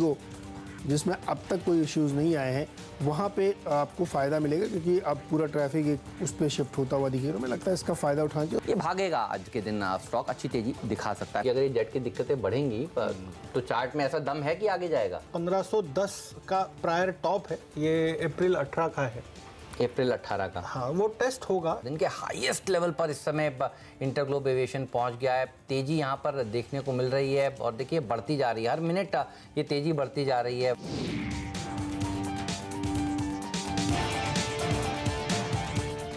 Indigo, जिसमें अब तक कोई इश्यूज नहीं आए हैं, वहाँ पे आपको फ़ायदा मिलेगा क्योंकि अब पूरा ट्रैफिक उस पर शिफ्ट होता हुआ दिखेगा। मुझे लगता है इसका फ़ायदा उठाना चाहिए। ये भागेगा आज के दिन, स्टॉक अच्छी तेजी दिखा सकता है। अगर ये जेट की दिक्कतें बढ़ेंगी तो चार्ट में ऐसा दम है कि आगे जाएगा। 1510 का प्रायर टॉप है, ये अप्रैल 18 का है। अप्रैल 18 का, हाँ, वो टेस्ट होगा। दिन के हाईएस्ट लेवल पर इस समय इंटरग्लोब एविएशन पहुंच गया है। तेजी यहां पर देखने को मिल रही है और देखिए बढ़ती जा रही है, हर मिनट ये तेजी बढ़ती जा रही है।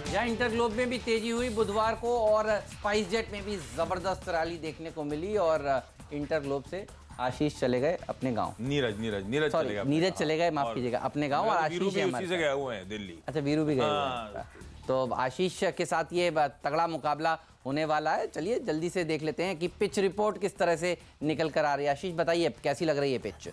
यहाँ इंटरग्लोब में भी तेजी हुई बुधवार को और स्पाइस जेट में भी जबरदस्त रैली देखने को मिली और इंटरग्लोब से आशीष चले गए अपने गांव। नीरज चले गए, माफ कीजिएगा, अपने गांव। और आशीष उसी से गए हुए हैं दिल्ली। अच्छा, वीरू भी गए। तो आशीष के साथ ये तगड़ा मुकाबला होने वाला है। चलिए जल्दी से देख लेते हैं कि पिच रिपोर्ट किस तरह से निकल कर आ रही है। आशीष बताइए कैसी लग रही है पिच?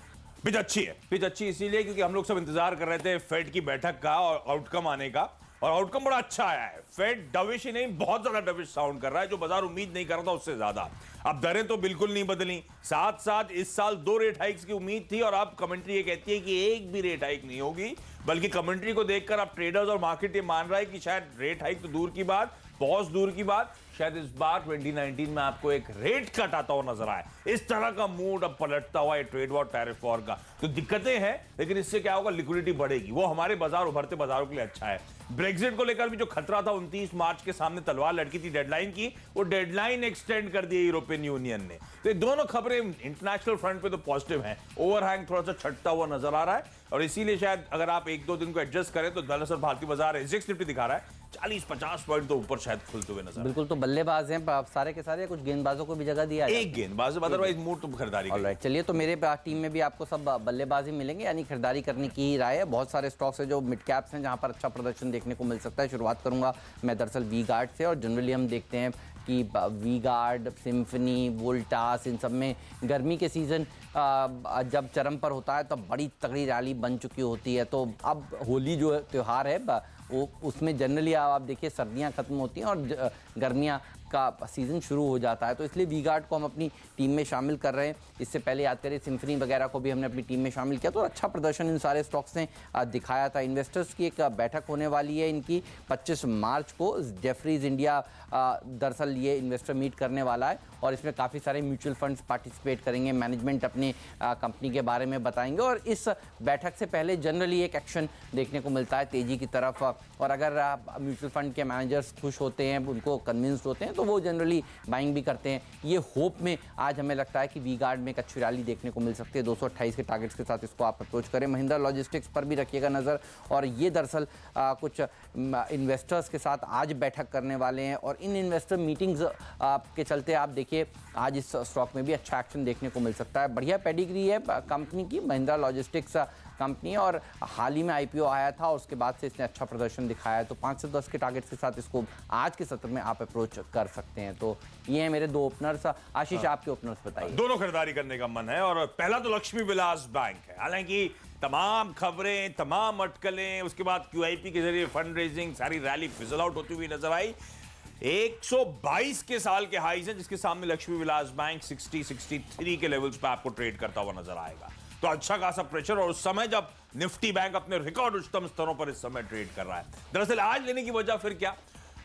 पिच अच्छी है, पिच अच्छी इसीलिए क्योंकि हम लोग सब इंतजार कर रहे थे फेड की बैठक का और आउटकम आने का, और आउटकम बड़ा अच्छा आया है। फेड डविश ही नहीं, बहुत ज्यादा डविश साउंड कर रहा है, जो बाजार उम्मीद नहीं कर रहा था उससे ज्यादा। अब दरें तो बिल्कुल नहीं बदली, साथ साथ इस साल 2 रेट हाइक्स की उम्मीद थी और अब कमेंट्री ये कहती है कि एक भी रेट हाइक नहीं होगी, बल्कि कमेंट्री को देखकर अब ट्रेडर्स और मार्केट ये मान रहा है कि शायद रेट हाइक तो दूर की बात, बहुत दूर की बात, शायद इस बार 2019 में आपको एक रेट कट आता हुआ नजर आए। इस तरह का मूड अब पलटता हुआ है ट्रेड वॉर, टैरिफ वॉर का। तो दिक्कतें हैं, लेकिन इससे क्या होगा, लिक्विडिटी बढ़ेगी, वो हमारे बाजार, उभरते बाजारों के लिए अच्छा है। ब्रेक्जिट को लेकर भी जो खतरा था, 29 मार्च के सामने तलवार लटकी थी डेडलाइन की, वो डेडलाइन एक्सटेंड कर दी यूरोपियन यूनियन ने। तो ये दोनों खबरें इंटरनेशनल फ्रंट पे तो पॉजिटिव हैं। ओवरहैंग थोड़ा सा छटता हुआ नजर आ रहा है और इसीलिए शायद अगर आप 1-2 दिन को एडजस्ट करें तो दरअसल भारतीय बाजार एसजेएक्स निफ्टी दिखा रहा है 40-50 पॉइंट तो ऊपर शायद खुलते हुए नजर। बिल्कुल, तो बल्लेबाज हैं सारे के सारे, कुछ गेंदबाजों को भी जगह दिया है। एक गेंदबाज, अदरवाइज मूड तो खरीदारी। ऑलराइट, चलिए तो मेरे टीम में भी आपको सब बल्लेबाजी मिलेंगे, यानी खरीदारी करने की ही राय है। बहुत सारे स्टॉक्स है जो मिड कैप्स हैं जहां पर अच्छा प्रदर्शन देखने को मिल सकता है। शुरुआत करूंगा मैं दरअसल वी गार्ड से, और जनरली हम देखते हैं कि वी गार्ड, सिम्फनी, वोल्टास, इन सब में गर्मी के सीज़न जब चरम पर होता है तब बड़ी तगड़ी रैली बन चुकी होती है। तो अब होली जो त्यौहार है वो उसमें जनरली आप देखिए सर्दियां खत्म होती हैं और गर्मियां का सीज़न शुरू हो जाता है, तो इसलिए वी गार्ड को हम अपनी टीम में शामिल कर रहे हैं। इससे पहले याद करिए सिम्फनी वगैरह को भी हमने अपनी टीम में शामिल किया, तो अच्छा प्रदर्शन इन सारे स्टॉक्स ने दिखाया था। इन्वेस्टर्स की एक बैठक होने वाली है इनकी 25 मार्च को, जेफरीज इंडिया दरअसल ये इन्वेस्टर मीट करने वाला है और इसमें काफ़ी सारे म्यूचुअल फंड्स पार्टिसिपेट करेंगे, मैनेजमेंट अपने कंपनी के बारे में बताएंगे और इस बैठक से पहले जनरली एक एक्शन देखने को मिलता है तेज़ी की तरफ। और अगर म्यूचुअल फंड के मैनेजर्स खुश होते हैं, उनको कन्विंस्ड होते हैं, तो वो जनरली बाइंग भी करते हैं। ये होप में आज हमें लगता है कि वी गार्ड में एक अच्छी रैली देखने को मिल सकती है। 228 के टारगेट्स के साथ इसको आप अप्रोच करें। महिंद्रा लॉजिस्टिक्स पर भी रखिएगा नज़र, और ये दरअसल कुछ इन्वेस्टर्स के साथ आज बैठक करने वाले हैं और इन इन्वेस्टर मीटिंग्स के चलते आप देखिए आज इस स्टॉक में भी अच्छा एक्शन देखने को मिल सकता है। बढ़िया पेडिग्री है कंपनी की, महिंद्रा लॉजिस्टिक्स कंपनी, और हाल ही में आईपीओ आया था और उसके बाद से इसने अच्छा प्रदर्शन दिखाया है। तो 5 से 10 के टारगेट्स के साथ इसको आज के सत्र में आप अप्रोच कर सकते हैं। तो ये है मेरे 2 ओपनर्स। आशीष, आपके ओपनर्स बताइए। दोनों खरीदारी करने का मन है और पहला तो लक्ष्मी विलास बैंक है। हालांकि तमाम खबरें, तमाम अटकलें, उसके बाद क्यूआईपी के जरिए फंड रेजिंग, सारी रैली फिजल आउट होती हुई नजर आई। 122 के साल के हाईज है जिसके सामने लक्ष्मी विलास बैंक 60-63 के लेवल्स पे आपको ट्रेड करता हुआ नजर आएगा। तो अच्छा खासा प्रेशर, और उस समय जब निफ्टी बैंक अपने रिकॉर्ड उच्चतम स्तरों पर इस समय ट्रेड कर रहा है। दरअसल आज लेने की वजह फिर क्या,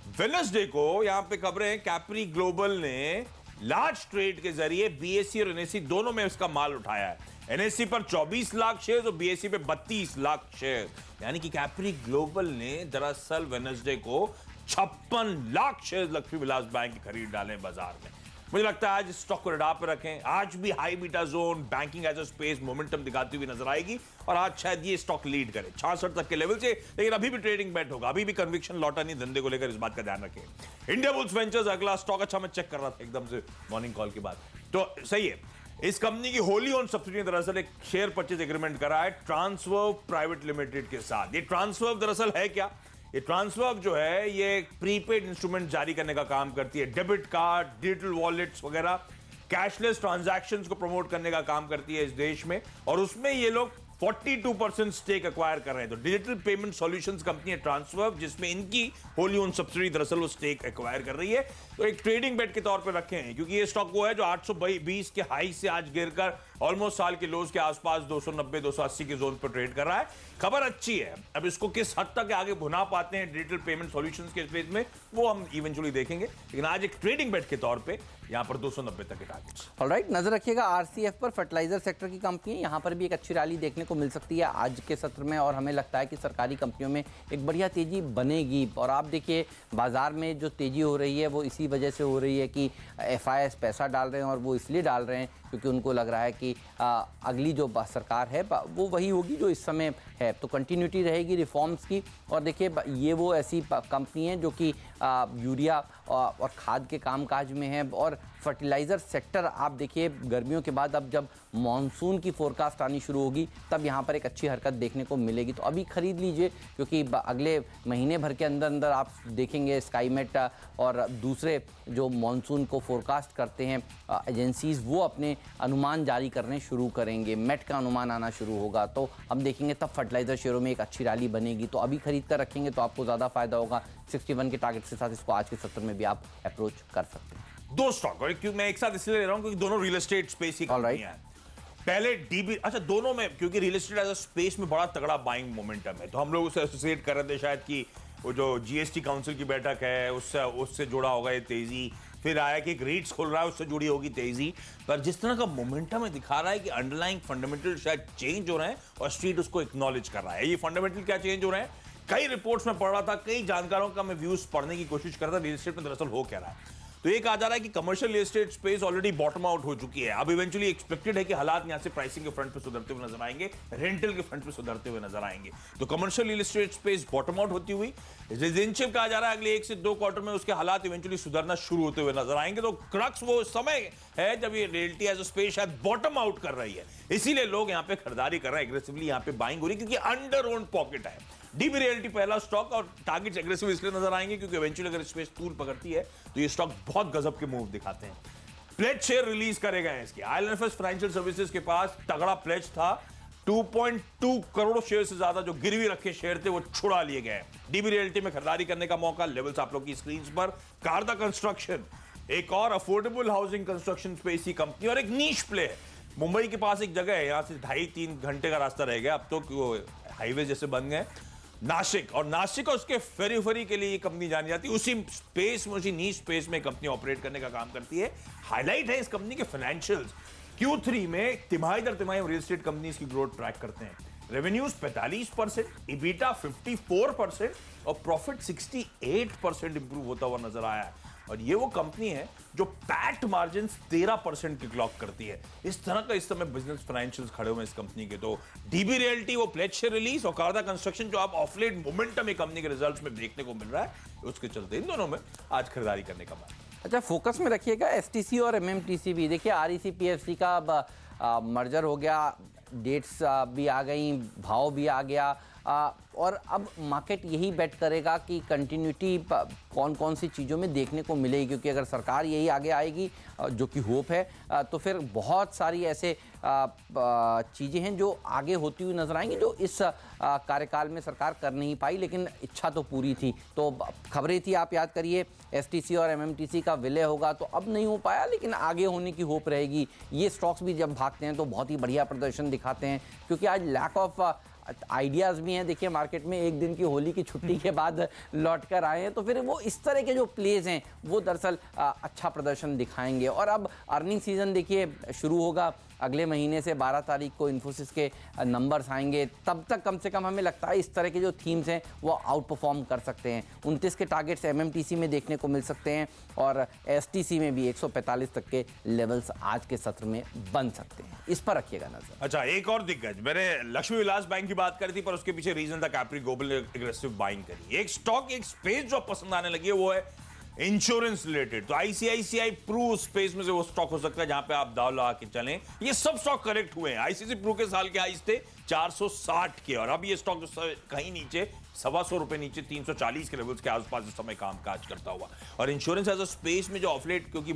वेडनेसडे को यहां पे खबरें, कैप्री ग्लोबल ने लार्ज ट्रेड के जरिए बीएसई और एनएसई दोनों में इसका माल उठाया है। एनएसई पर 24 लाख शेयर और बीएसई पे 32 लाख शेयर, यानी कि कैप्री ग्लोबल ने दरअसल वेडनेसडे को 56 लाख शेयर लक्ष्मी विलास बैंक की खरीद डाले बाजार में। मुझे लगता है आज स्टॉक को रडार पर रखें। आज भी high beta zone, banking as a space momentum दिखाती हुई नजर आएगी और आज शायद ये स्टॉक लीड करे 66 तक के लेवल से, लेकिन अभी भी ट्रेडिंग बेट होगा, अभी भी कन्विक्शन लौटा नहीं धंधे को लेकर, इस बात का ध्यान रखें। इंडिया बुल्स वेंचर्स अगला स्टॉक, अच्छा मैं चेक कर रहा था एकदम से मॉर्निंग कॉल के बाद, तो सही है। इस कंपनी की होली ओन सब्सिडी दरअसल एक शेयर परचेज एग्रीमेंट करा है ट्रांसवर्व प्राइवेट लिमिटेड के साथ। ये ट्रांसवर्व दरअसल है क्या, ये ट्रांसवर्व जो है ये प्रीपेड इंस्ट्रूमेंट जारी करने का काम करती है, डेबिट कार्ड, डिजिटल वॉलेट्स वगैरह, कैशलेस ट्रांजैक्शंस को प्रमोट करने का काम करती है इस देश में, और उसमें ये लोग 42% स्टेक एक्वायर कर रहे हैं। तो डिजिटल पेमेंट सॉल्यूशंस कंपनी है ट्रांसवर्व, जिसमें इनकी होली ओन सब्सिडी दरअसल वो स्टेक एक्वायर कर रही है। तो एक ट्रेडिंग बेट के तौर पर रखे हैं, क्योंकि ये स्टॉक वो है जो 820 के हाई से आज गिरकर ऑलमोस्ट साल के लोज के आसपास 290 280 के जोन पर ट्रेड कर रहा है। खबर अच्छी है, अब इसको किस हद तक आगे भुना पाते हैं डिजिटल पेमेंट सॉल्यूशंस के स्पेस में वो हम इवेंचुअली देखेंगे, लेकिन आज एक ट्रेडिंग बेट के तौर पे यहां पर 290 तक के टारगेट्स। ऑलराइट, नजर रखिएगा आरसीएफ पर, फर्टिलाइजर सेक्टर की कंपनी है, यहां पर भी एक अच्छी रैली देखने को मिल सकती है आज के सत्र में, और हमें लगता है कि सरकारी कंपनियों में एक बढ़िया तेजी बनेगी। और आप देखिए बाजार में जो तेजी हो रही है वो इसी वजह से हो रही है कि एफआईएस पैसा डाल रहे हैं, और वो इसलिए डाल रहे हैं क्योंकि उनको लग रहा है कि अगली जो सरकार है वो वही होगी जो इस समय है, तो कंटिन्यूटी रहेगी रिफॉर्म्स की। और देखिए ये वो ऐसी कंपनी है जो कि यूरिया और खाद के कामकाज में है, और फर्टिलाइज़र सेक्टर आप देखिए गर्मियों के बाद अब जब मॉनसून की फोरकास्ट आनी शुरू होगी तब यहाँ पर एक अच्छी हरकत देखने को मिलेगी, तो अभी खरीद लीजिए क्योंकि अगले महीने भर के अंदर अंदर आप देखेंगे स्काईमेट और दूसरे जो मॉनसून को फोरकास्ट करते हैं एजेंसीज वो अपने अनुमान जारी करने शुरू करेंगे, मेट का अनुमान आना शुरू होगा, तो हम देखेंगे तब फर्टिलाइज़र शेयरों में एक अच्छी रैली बनेगी। तो अभी खरीद कर रखेंगे तो आपको ज़्यादा फायदा होगा। 61 के टारगेट के साथ इसको आज के सत्र में भी आप अप्रोच कर सकते हैं। दो स्टॉक और मैं एक साथ इसलिए ले रहा हूं क्योंकि दोनों रियल एस्टेट स्पेस की कंपनियां हैं। पहले डीबी, अच्छा दोनों में क्योंकि real estate as a space में बड़ा तगड़ा बाइंग मोमेंटम है, तो हम लोग उसे एसोसिएट कर रहे थे शायद कि वो जो जीएसटी काउंसिल की बैठक है उससे जुड़ा होगा ये तेजी, फिर आया कि एक रेट्स खुल रहा है उससे जुड़ी होगी तेजी, पर जिस तरह का मोमेंटम है दिखा रहा है कि अंडरलाइंग फंडामेंटल शायद चेंज हो रहे हैं और स्ट्रीट उसको एक्नॉलेज कर रहा है। ये फंडामेंटल क्या चेंज हो रहे हैं, कई रिपोर्ट्स में पढ़ रहा था, कई जानकारों का मैं व्यूज पढ़ने की कोशिश कर रहा था रियल एस्टेट में दरअसल हो क्या रहा है। तो ये कहा जा रहा है कि commercial real estate space already bottom out हो चुकी है, अब इवेंचुअली एक्सपेक्टेड है कि हालात यहां से प्राइसिंग के फ्रंट पे सुधरते हुए नजर आएंगे, रेंटल के फ्रंट पे सुधरते हुए नजर आएंगे। तो commercial real estate space bottom out होती हुई, रेजिडेंशियल कहा जा रहा है अगले 1 से 2 क्वार्टर में उसके हालात इवेंचुअली सुधरना शुरू होते हुए नजर आएंगे। तो क्रक्स वो समय है जब ये रियल्टी एज अ स्पेस शायद बॉटम आउट कर रही है, इसीलिए लोग यहां पे खरीदारी कर रहे हैं, एग्रेसिवली यहां पे बाइंग हो रही है क्योंकि अंडर ओन्ड पॉकेट है। डीबी रियल्टी पहला स्टॉक और टारगेट्स एग्रेसिव इसलिए नजर आएंगे क्योंकि इवेंचुअली अगर स्पेस तूल पकड़ती है तो ये स्टॉक बहुत गजब के मूव दिखाते हैं। प्लेज शेयर रिलीज करे गए हैं इसके, आईएलएफएस फाइनेंशियल सर्विसेज के पास तगड़ा प्लेज था, 2.2 करोड़ शेयर से ज्यादा जो गिरवी रखे शेयर थे वो छुड़ा लिए गए। डीबी रियल्टी में खरीदारी करने का मौका, लेवल्स आप लोग की स्क्रीन पर। कारदा कंस्ट्रक्शन एक और अफोर्डेबल हाउसिंग कंस्ट्रक्शन स्पेस की कंपनी और एक नीश प्ले है। मुंबई के पास एक जगह है, यहां से 2.5-3 घंटे का रास्ता रह गया, अब तो हाईवे जैसे बन गए, नासिक, और नासिक और उसके फेरीफेरी के लिए ये कंपनी जानी जाती है, उसी स्पेस में, उसी नीश स्पेस में कंपनी ऑपरेट करने का काम करती है। हाईलाइट है इस कंपनी के फाइनेंशियल्स, Q3 में तिमाही दर तिमाही रियल एस्टेट कंपनीज की ग्रोथ ट्रैक करते हैं। रेवेन्यूज 45%, इबिटा 54% और प्रॉफिट 68% इंप्रूव होता हुआ नजर आया है। और ये वो कंपनी है जो पैट मार्जिन 13% की क्लॉक करती है। इस तरह का इस समय बिजनेस फाइनेंशियल्स खड़े हुए इस कंपनी के। तो डीबी रियल्टी वो प्लेज शेयर रिलीज और कारदा कंस्ट्रक्शन जो आप ऑफलेट मोमेंटम कंपनी के रिजल्ट्स में देखने को मिल रहा है, उसके चलते इन दोनों में आज खरीदारी करने का मन। अच्छा, फोकस में रखिएगा एसटीसी और एमएमटीसी भी। देखिए आरईसी पीएफसी का मर्जर हो गया, डेट्स भी आ गई, भाव भी आ गया, और अब मार्केट यही बेट करेगा कि कंटिन्यूटी कौन कौन सी चीज़ों में देखने को मिलेगी, क्योंकि अगर सरकार यही आगे आएगी जो कि होप है, तो फिर बहुत सारी ऐसे चीज़ें हैं जो आगे होती हुई नजर आएंगी जो इस कार्यकाल में सरकार कर नहीं पाई, लेकिन इच्छा तो पूरी थी। तो खबरें थी, आप याद करिए, एसटीसी और एमएमटीसी का विलय होगा, तो अब नहीं हो पाया लेकिन आगे होने की होप रहेगी। ये स्टॉक्स भी जब भागते हैं तो बहुत ही बढ़िया प्रदर्शन दिखाते हैं, क्योंकि आज लैक ऑफ आइडियाज़ भी हैं। देखिए मार्केट में एक दिन की होली की छुट्टी के बाद लौट कर आए हैं, तो फिर वो इस तरह के जो प्लेज हैं वो दरअसल अच्छा प्रदर्शन दिखाएंगे। और अब अर्निंग सीजन देखिए शुरू होगा, अगले महीने से 12 तारीख को इन्फोसिस के नंबर्स आएंगे, तब तक कम से कम हमें लगता है इस तरह के जो थीम्स हैं वो आउट परफॉर्म कर सकते हैं। 29 के टारगेट्स एमएमटीसी में देखने को मिल सकते हैं और एसटीसी में भी 145 तक के लेवल्स आज के सत्र में बन सकते हैं, इस पर रखिएगा नजर। अच्छा, एक और दिग्गज, मैंने लक्ष्मी विलास बैंक की बात करी थी, पर उसके पीछे रीजन था कैप्री ग्लोबल ने एग्रेसिव बाइंग करी। एक स्टॉक, एक स्पेस जो पसंद आने लगी है वो है इंश्योरेंस रिलेटेड। तो आईसीआईसीआई प्रू स्पेस में से वो स्टॉक हो सकता है जहां पे आप दाव लगा के चलें। ये सब स्टॉक करेक्ट हुए हैं। आईसीआईसी प्रू के साल के हाईज थे 460 के, और अब ये स्टॉक जो कहीं नीचे 125 रुपए नीचे 340 के लेवल्स के आसपास इस समय कामकाज करता हुआ। और इंश्योरेंस एज अ स्पेस में जो ऑफलेट, क्योंकि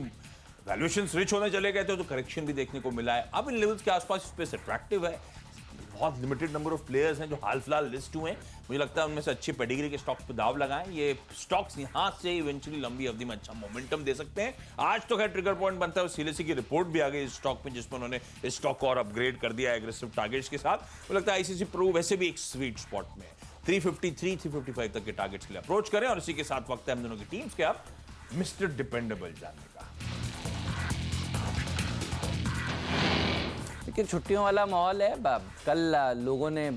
वैल्यूएशंस रिच होने चले गए थे तो करेक्शन भी देखने को मिला है, अब इन लेवल्स के आसपास स्पेस अट्रैक्टिव है। बहुत लिमिटेड नंबर ऑफ प्लेयर्स हैं जो हाल फिलहाल लिस्ट हुए हैं। मुझे लगता है उनमें से अच्छे पेडिग्री के स्टॉक्स पे दाव लगाएं। ये स्टॉक्स यहाँ से इवेंचुअली लंबी अवधि में अच्छा मोमेंटम दे सकते हैं। आज तो खैर ट्रिगर पॉइंट बनता है, सीएलएसई की रिपोर्ट भी आ गई इस स्टॉक में, जिसमें उन्होंने इस स्टॉक को और अपग्रेड कर दिया एग्रेसिव टारगेट्स के साथ। मुझे लगता है आईसीसी प्रो वैसे भी एक स्वीट स्पॉट में 353 355 तक के टारगेट्स के लिए अप्रोच करें। और इसी के साथ वक्त है हम दोनों की टीम्स के आप मिस्टर डिपेंडेबल जानने का। देखिए छुट्टियों वाला माहौल है। कल लोगों ने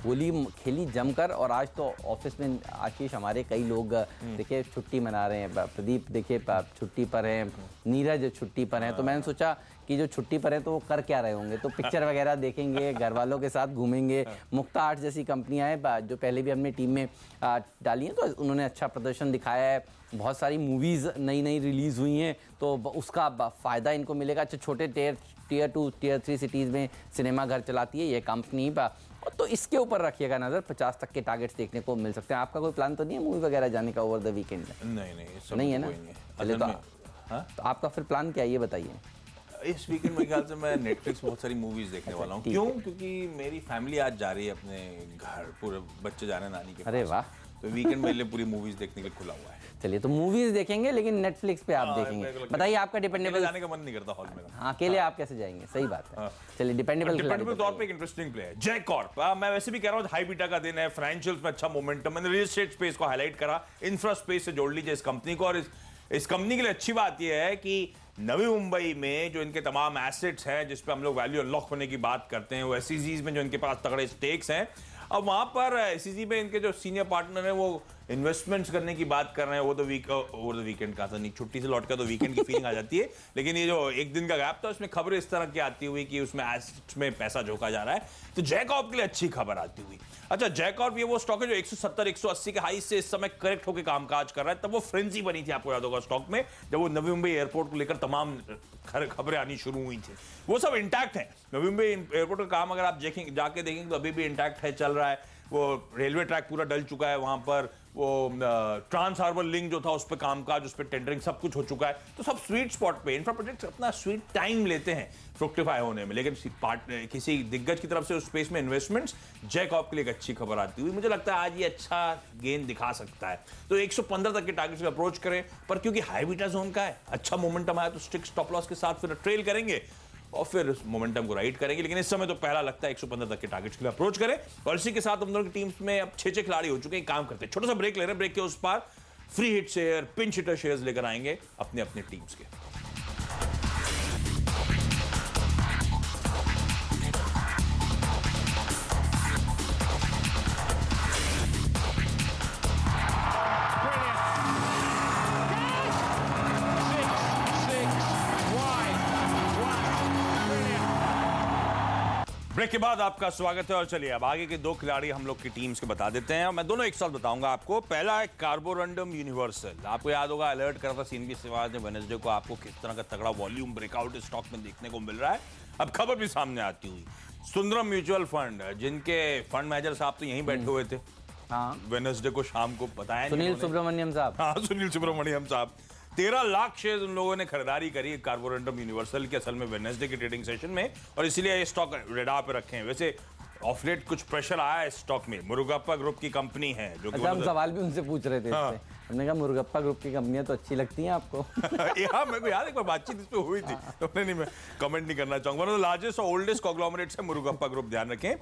होली खेली जमकर, और आज तो ऑफिस में आशीष हमारे कई लोग देखिए छुट्टी मना रहे हैं। प्रदीप देखिए छुट्टी पर हैं, नीरज छुट्टी पर हैं। तो मैंने सोचा कि जो छुट्टी पर हैं तो वो कर क्या रहे होंगे, तो पिक्चर वगैरह देखेंगे, घर वालों के साथ घूमेंगे। मुक्ता आर्ट जैसी कंपनियां हैं जो पहले भी हमने टीम में डाली हैं, तो उन्होंने अच्छा प्रदर्शन दिखाया है। बहुत सारी मूवीज़ नई रिलीज़ हुई हैं, तो उसका फ़ायदा इनको मिलेगा। अच्छा, छोटे टियर 2 टियर 3 सिटीज़ में सिनेमा घर चलाती है ये कंपनी, तो इसके ऊपर रखिएगा नज़र। 50 तक के टारगेट्स देखने को मिल सकते हैं। आपका कोई प्लान तो नहीं है मूवी वगैरह जाने का ओवर द वीकेंड में? नहीं है ना? चले तो आपका फिर प्लान क्या है ये बताइए। इस वीकेंड मेरे ख्याल से मैं नेटफ्लिक्स बहुत सारी मूवीज देखने वाला हूँ। क्यों? क्योंकि मेरी फैमिली आज जा रही है अपने घर, पूरे बच्चे जा रहे हैं नानी के पास। अरे वाह, तो वीकेंड मेरे लिए पूरी मूवीज देखने के लिए खुला हुआ है। चलिए, तो मूवीज देखेंगे लेकिन नेटफ्लिक्स पे आप देखेंगे। बताइए आपका डिपेंडेबल। जाने का मन नहीं करता हॉल में। हाँ, अकेले आप कैसे जाएंगे? सही बात है। चलिए, डिपेंडेबल तौर पे एक इंटरेस्टिंग प्ले है जयकॉर्प। मैं वैसे भी कह रहा हूँ हाई बीटा का दिन है, फाइनेंशियल्स में अच्छा मोमेंटम। मैंने रियल एस्टेट स्पेस को हाईलाइट करा, इंफ्रा स्पेस से जोड़ लीजिए इस कंपनी को। और इस कंपनी के लिए अच्छी बात यह है कि नवी मुंबई में जो इनके तमाम एसेट्स हैं जिस पे हम लोग वैल्यू अनलॉक होने की बात करते हैं, वो एसईजीज में जो इनके पास तगड़े स्टेक्स हैं, अब वहां पर एसईजी में इनके जो सीनियर पार्टनर हैं वो इन्वेस्टमेंट्स करने की बात कर रहे हैं। वो तो ओवर द वीकेंड का था नहीं, छुट्टी से लौट कर तो वीकेंड की फीलिंग आ जाती है। लेकिन ये जो एक दिन का गैप था उसमें खबरें इस तरह की आती हुई कि उसमें एसेट्स में पैसा झोंका जा रहा है, तो जयकॉर्प के लिए अच्छी खबर आती हुई। अच्छा, जयकॉर्प ये वो स्टॉक है जो 170 180 के हाई से इस समय करेक्ट होकर कामकाज कर रहा है। तब वो फ्रेंजी बनी थी, आपको याद होगा, स्टॉक में, जब वो नवी मुंबई एयरपोर्ट को लेकर तमाम खबरें आनी शुरू हुई थी। वो सब इंटैक्ट है। नवी मुंबई एयरपोर्ट का काम अगर आप जाके देखेंगे तो अभी भी इंटैक्ट है, चल रहा है। वो रेलवे ट्रैक पूरा डल चुका है, वहां पर वो ट्रांस हार्बर लिंक जो था उस पर कामकाज, उस पर टेंडरिंग सब कुछ हो चुका है। तो सब स्वीट स्पॉट पे। इंफ्रा प्रोजेक्ट्स अपना स्वीट टाइम लेते हैं फ्रुक्टिफाई होने में, लेकिन किसी दिग्गज की तरफ से उस स्पेस में इन्वेस्टमेंट्स जयकॉर्प के लिए एक अच्छी खबर आती हुई। मुझे लगता है आज ये अच्छा गेन दिखा सकता है। तो 115 तक के टारगेट्स में अप्रोच करें, पर क्योंकि हाई बीटा जोन का है, अच्छा मोमेंटम आया तो स्ट्रिक्ट स्टॉप लॉस के साथ फिर ट्रेल करेंगे और फिर उस मोमेंटम को राइड करेंगे। लेकिन इस समय तो पहला लगता है 115 तक के टारगेट्स के लिए अप्रोच करें। और इसी के साथ हम दोनों की टीम्स में अब 6 खिलाड़ी हो चुके हैं, काम करते हैं। छोटा सा ब्रेक ले रहे हैं, ब्रेक के उस पार free hit share, pinch hitter shares लेकर आएंगे अपने अपने टीम्स के। ब्रेक के बाद आपका स्वागत है। और चलिए अब आगे के 2 खिलाड़ी हम लोग की टीम्स के बता देते हैं, और मैं दोनों एक साथ बताऊंगा आपको। पहला है कार्बोरंडम यूनिवर्सल। आपको याद होगा अलर्ट करा था सीएनबी सिवाज ने वेडनेसडे को, आपको किस तरह का तगड़ा वॉल्यूम ब्रेकआउट स्टॉक में देखने को मिल रहा है। अब खबर भी सामने आती हुई, सुंदरम म्यूचुअल फंड, जिनके फंड मैनेजर साहब तो यहीं बैठे हुए थे वेडनेसडे को शाम को, बताया सुनील सुब्रमण्यम साहब। हाँ, सुनील सुब्रमण्यम साहब। 13 लाख शेयर उन लोगों ने खरीदारी करी कार्बोरंडम यूनिवर्सल के, असल में वेडनेसडे के ट्रेडिंग सेशन में, और इसीलिए ये स्टॉक रेडार पे रखे हैं। वैसे ऑफ लेट कुछ प्रेशर आया है स्टॉक में। मुरुगप्पा ग्रुप की कंपनी है जो अच्छा, हम सवाल भी उनसे पूछ रहे थे। हमने कहा मुरुगप्पा ग्रुप की कंपनियां तो अच्छी लगती हैं आपको? हाँ, मेरे को याद है एक बार बातचीत इस पे हुई थी, तो मैं कमेंट नहीं करना चाहूंगा। वन ऑफ द लार्जेस्ट और ओल्डेस्ट कॉन्ग्लोमरेट्स है मुरुगप्पा ग्रुप, ध्यान रखें।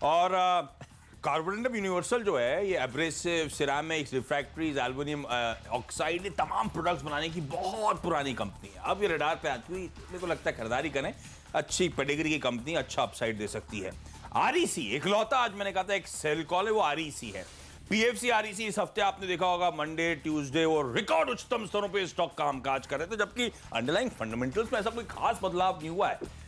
और कार्बोरंडम यूनिवर्सल जो है ये abrasive, ceramics, refractories, aluminium oxide, ये तमाम प्रोडक्ट्स बनाने की बहुत पुरानी कंपनी है। अब ये रडार पे आती हुई, मेरे को लगता है खरीदारी करें। अच्छी पेडिग्री की कंपनी, अच्छा अपसाइड दे सकती है। आरईसी इकलौता, आज मैंने कहा था एक सेल कॉल है, वो आरईसी है। पीएफसी आरईसी इस हफ्ते आपने देखा होगा मंडे ट्यूसडे और रिकॉर्ड उच्चतम स्तरों पे स्टॉक कामकाज कर रहे थे, जबकि अंडरलाइंग फंडामेंटल्स में ऐसा कोई खास बदलाव नहीं हुआ है।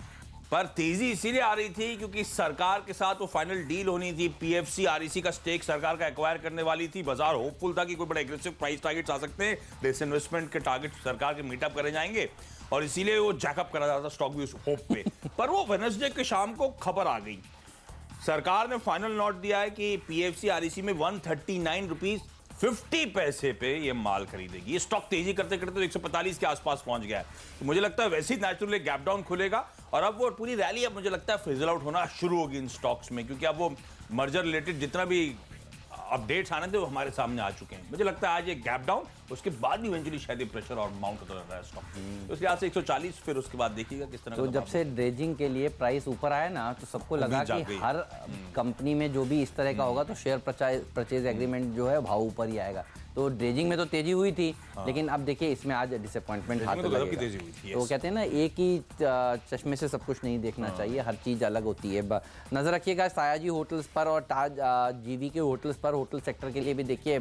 पर तेजी इसीलिए आ रही थी क्योंकि सरकार के साथ वो फाइनल डील होनी थी। पीएफसी आरईसी का स्टेक सरकार का एक्वायर करने वाली थी। बाजार होपफुल था कि कोई बड़ा एग्रेसिव प्राइस टारगेट्स आ सकते हैं, डिसइन्वेस्टमेंट के टारगेट सरकार के मीटअप करे जाएंगे, और इसीलिए वो जैकअप करा जा रहा था स्टॉक भी उस होप पे। पर वो वेडनेसडे के शाम को खबर आ गई, सरकार ने फाइनल नोट दिया है कि पीएफसी आरईसी में 139 रुपीज 50 पैसे पे ये माल खरीदेगी। ये स्टॉक तेजी करते करते तो 145 के आसपास पहुंच गया है। तो मुझे लगता है वैसे ही नेचुरली गैप डाउन खुलेगा और अब वो पूरी रैली अब मुझे लगता है फिजल आउट होना शुरू होगी इन स्टॉक्स में, क्योंकि अब वो मर्जर रिलेटेड जितना भी अपडेट्स आने थे वो हमारे सामने आ चुके हैं। मुझे लगता है आज एक गैप डाउन, उसके बाद भी इवेंचुअली शायद प्रेशर और माउंट होता रहता है स्टॉक। तो इस लिहाज से 140, फिर उसके बाद देखिएगा किस तरह। तो जब से ड्रेजिंग के लिए प्राइस ऊपर आया ना, तो सबको लगा कि हर कंपनी में जो भी इस तरह का होगा तो शेयर परचेज एग्रीमेंट जो है भाव ऊपर ही आएगा। तो ड्रेजिंग में तो तेजी हुई थी, लेकिन अब देखिए इसमें आज डिसअपॉइंटमेंट हाथ लगेगा। तो कहते हैं ना, एक ही चश्मे से सब कुछ नहीं देखना चाहिए, हर चीज़ अलग होती है। नजर रखिएगा सायाजी होटल्स पर और ताज जीवी के होटल्स पर। होटल सेक्टर के लिए भी देखिए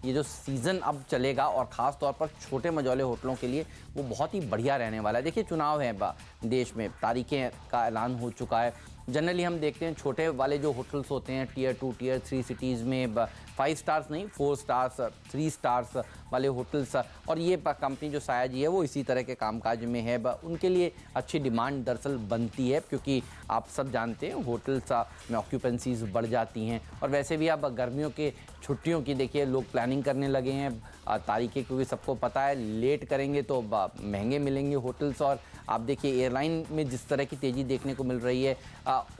ये जो सीज़न अब चलेगा और ख़ास तौर पर छोटे मझौले होटलों के लिए वो बहुत ही बढ़िया रहने वाला है। देखिए चुनाव है देश में, तारीखें का ऐलान हो चुका है। जनरली हम देखते हैं छोटे वाले जो होटल्स होते हैं टियर 2 टियर 3 सिटीज़ में 5 स्टार्स नहीं 4 स्टार्स 3 स्टार्स वाले होटल्स, और ये कंपनी जो सायाजी है वो इसी तरह के कामकाज में है। उनके लिए अच्छी डिमांड दरअसल बनती है, क्योंकि आप सब जानते हैं होटल्स में ऑक्यूपेंसीज बढ़ जाती हैं। और वैसे भी अब गर्मियों के छुट्टियों की देखिए लोग प्लानिंग करने लगे हैं तारीखें, क्योंकि सबको पता है लेट करेंगे तो महंगे मिलेंगे होटल्स। और आप देखिए एयरलाइन में जिस तरह की तेज़ी देखने को मिल रही है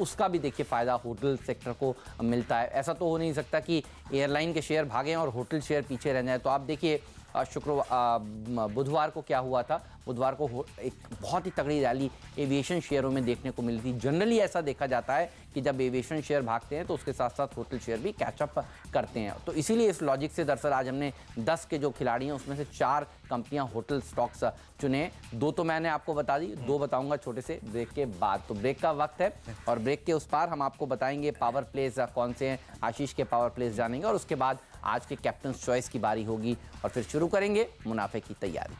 उसका भी देखिए फ़ायदा होटल सेक्टर को मिलता है। ऐसा तो हो नहीं सकता कि एयरलाइन के शेयर भागें और होटल शेयर पीछे रह जाए। तो आप देखिए बुधवार को क्या हुआ था, बुधवार को एक बहुत ही तगड़ी रैली एविएशन शेयरों में देखने को मिली थी। जनरली ऐसा देखा जाता है कि जब एविएशन शेयर भागते हैं तो उसके साथ साथ होटल शेयर भी कैचअप करते हैं। तो इसीलिए इस लॉजिक से दरअसल आज हमने 10 के जो खिलाड़ी हैं उसमें से 4 कंपनियां होटल स्टॉक्स चुने। 2 तो मैंने आपको बता दी, 2 बताऊंगा छोटे से ब्रेक के बाद। तो ब्रेक का वक्त है और ब्रेक के उस पार हम आपको बताएंगे पावर प्लेस कौन से हैं। आशीष के पावर प्लेस जानेंगे और उसके बाद आज के कैप्टन चॉइस की बारी होगी और फिर शुरू करेंगे मुनाफे की तैयारी।